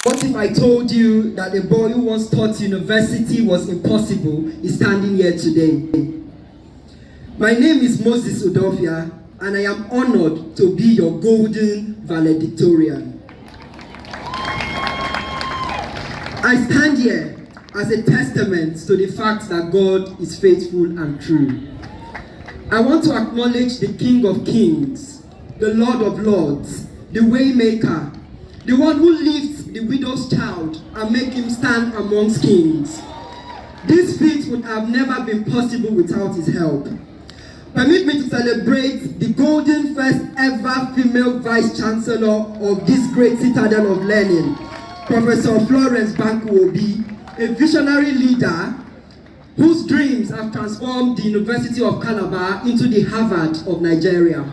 What if I told you that the boy who once thought university was impossible is standing here today? My name is Moses Udofia, and I am honored to be your golden valedictorian. I stand here as a testament to the fact that God is faithful and true. I want to acknowledge the King of Kings, the Lord of Lords, the Waymaker, the one who lifts the widow's child and make him stand amongst kings. This feat would have never been possible without his help. Permit me to celebrate the golden first ever female Vice Chancellor of this great citadel of learning, Professor Florence Banku-Obi, a visionary leader whose dreams have transformed the University of Calabar into the Harvard of Nigeria.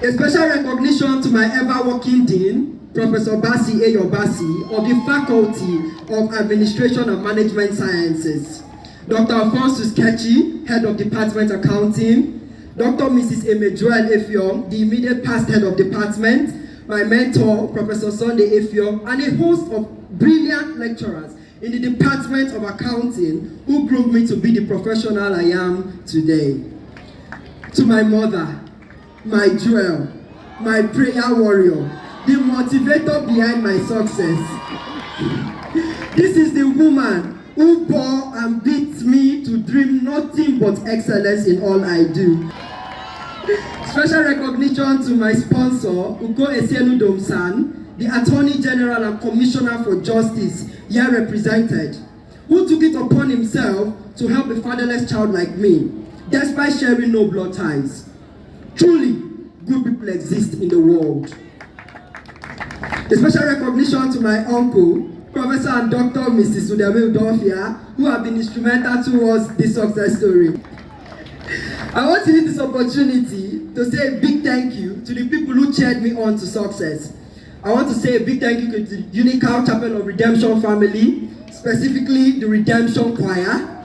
A special recognition to my ever-working dean, Professor Basi Eyobasi of the Faculty of Administration and Management Sciences, Dr. Alphonsus Kechi, Head of Department Accounting, Dr. Mrs. Emejuel Effiong, the immediate past Head of Department, my mentor, Professor Sunday Effiong, and a host of brilliant lecturers in the Department of Accounting who groomed me to be the professional I am today. To my mother, my jewel, my prayer warrior, the motivator behind my success. This is the woman who bore and beat me to dream nothing but excellence in all I do. Special recognition to my sponsor, Ugo Esienu Domsan, the Attorney General and Commissioner for Justice, here represented, who took it upon himself to help a fatherless child like me, despite sharing no blood ties. Truly, good people exist in the world. A special recognition to my uncle, Professor and Dr. Mrs. Udame Udofia, who have been instrumental towards this success story. I want to use this opportunity to say a big thank you to the people who cheered me on to success. I want to say a big thank you to the Unical Chapel of Redemption family, specifically the Redemption Choir.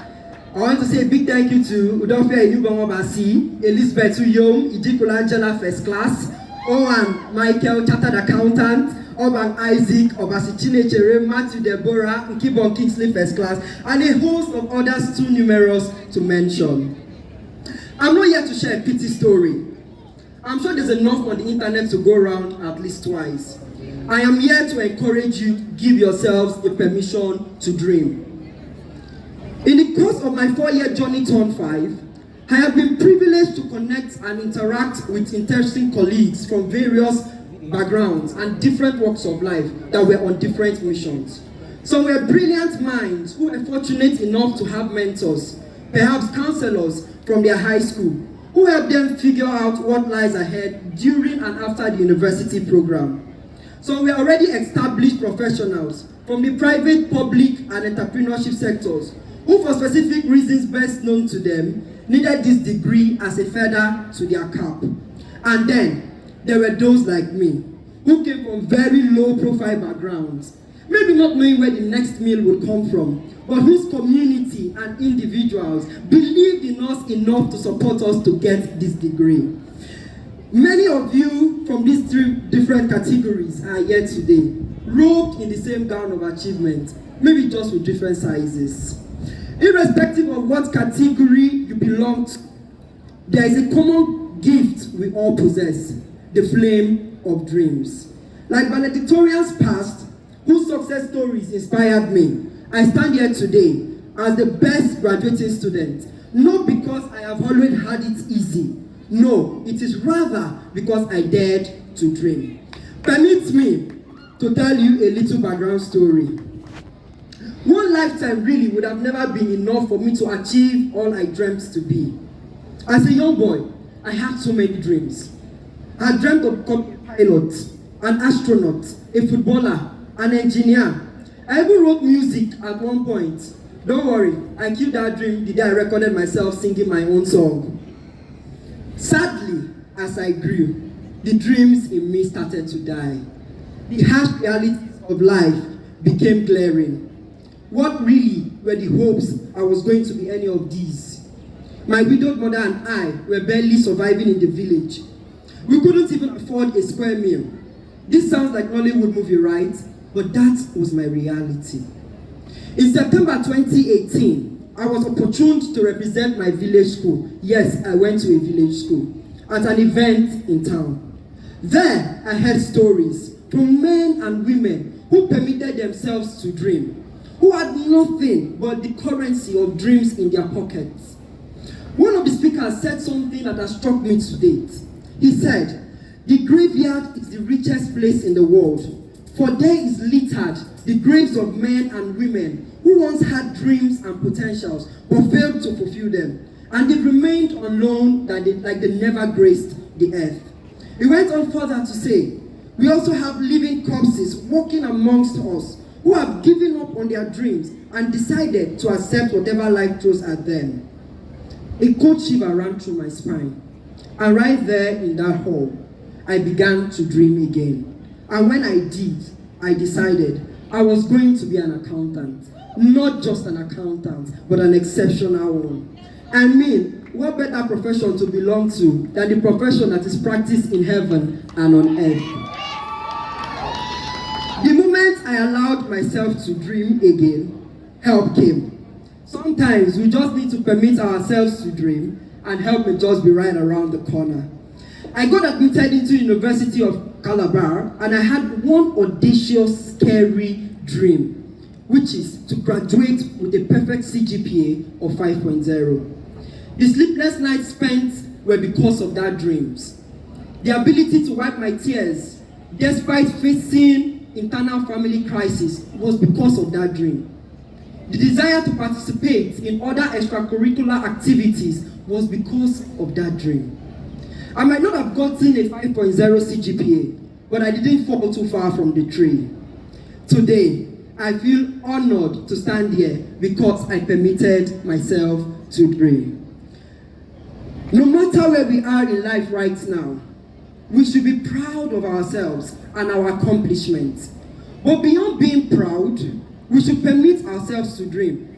I want to say a big thank you to Udofia Enubamobasi, Elizabeth Uyom, Ijikola Angela First Class, Owen Michael, Chartered Accountant, Oban Isaac, Obasi Chinechere, Matthew Deborah, Nkibon Kingsley First Class, and a host of others too numerous to mention. I'm not here to share a pity story. I'm sure there's enough on the internet to go around at least twice. I am here to encourage you to give yourselves the permission to dream. In the course of my 4-year journey to 5, I have been privileged to connect and interact with interesting colleagues from various backgrounds and different walks of life that were on different missions. Some were brilliant minds who were fortunate enough to have mentors, perhaps counselors from their high school, who helped them figure out what lies ahead during and after the university program. Some were already established professionals from the private, public, and entrepreneurship sectors, who for specific reasons best known to them, needed this degree as a feather to their cap. And then, there were those like me, who came from very low-profile backgrounds, maybe not knowing where the next meal would come from, but whose community and individuals believed in us enough to support us to get this degree. Many of you from these 3 different categories are here today, robed in the same gown of achievement, maybe just with different sizes. Irrespective of what category you belong to, there is a common gift we all possess: the flame of dreams. Like valedictorians past, whose success stories inspired me, I stand here today as the best graduating student, not because I have always had it easy. No, it is rather because I dared to dream. Permit me to tell you a little background story. One lifetime really would have never been enough for me to achieve all I dreamt to be. As a young boy, I had so many dreams. I dreamt of becoming a pilot, an astronaut, a footballer, an engineer. I even wrote music at one point. Don't worry, I killed that dream the day I recorded myself singing my own song. Sadly, as I grew, the dreams in me started to die. The harsh realities of life became glaring. What really were the hopes I was going to be any of these? My widowed mother and I were barely surviving in the village. We couldn't even afford a square meal. This sounds like Hollywood movie, right? but that was my reality. In September 2018, I was opportuned to represent my village school. Yes, I went to a village school at an event in town. There, I heard stories from men and women who permitted themselves to dream, who had nothing but the currency of dreams in their pockets. One of the speakers said something that has struck me to date. He said, "The graveyard is the richest place in the world, for there is littered the graves of men and women who once had dreams and potentials but failed to fulfill them, and they've remained unknown like they never graced the earth." He went on further to say, "We also have living corpses walking amongst us who have given up on their dreams and decided to accept whatever life throws at them." A cold shiver ran through my spine. And right there in that hall, I began to dream again. And when I did, I decided I was going to be an accountant. Not just an accountant, but an exceptional one. I mean, what better profession to belong to than the profession that is practiced in heaven and on earth? The moment I allowed myself to dream again, help came. Sometimes we just need to permit ourselves to dream, and help may just be right around the corner. I got admitted into University of Calabar, and I had one audacious, scary dream, which is to graduate with a perfect CGPA of 5.0. The sleepless nights spent were because of that dreams. The ability to wipe my tears, despite facing internal family crisis, was because of that dream. The desire to participate in other extracurricular activities was because of that dream. I might not have gotten a 5.0 CGPA, but I didn't fall too far from the tree. Today, I feel honored to stand here because I permitted myself to dream. No matter where we are in life right now, we should be proud of ourselves and our accomplishments. But beyond being proud, we should permit ourselves to dream.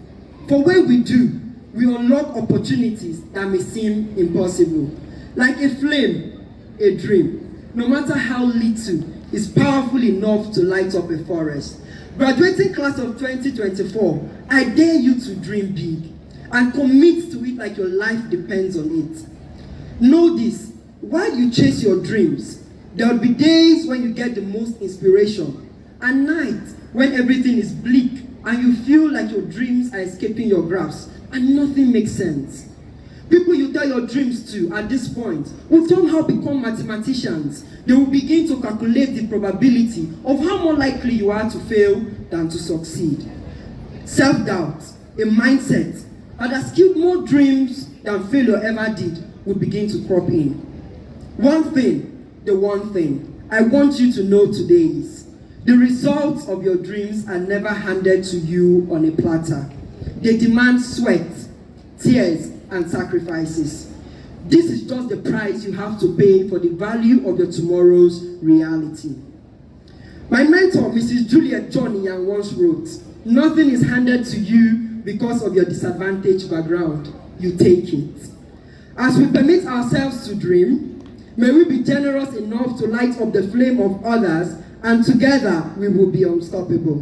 For when we do, we unlock opportunities that may seem impossible. Like a flame, a dream, no matter how little, is powerful enough to light up a forest. Graduating class of 2024, I dare you to dream big and commit to it like your life depends on it. Know this, while you chase your dreams, there will be days when you get the most inspiration, and nights when everything is bleak and you feel like your dreams are escaping your grasp and nothing makes sense. People you tell your dreams to at this point will somehow become mathematicians. They will begin to calculate the probability of how more likely you are to fail than to succeed. Self-doubt, a mindset that has killed more dreams than failure ever did, will begin to crop in. One thing I want you to know today is the results of your dreams are never handed to you on a platter. They demand sweat, tears, and sacrifices. This is just the price you have to pay for the value of your tomorrow's reality. My mentor, Mrs. Juliet John Young, once wrote, "Nothing is handed to you because of your disadvantaged background. You take it." As we permit ourselves to dream, may we be generous enough to light up the flame of others, and together we will be unstoppable.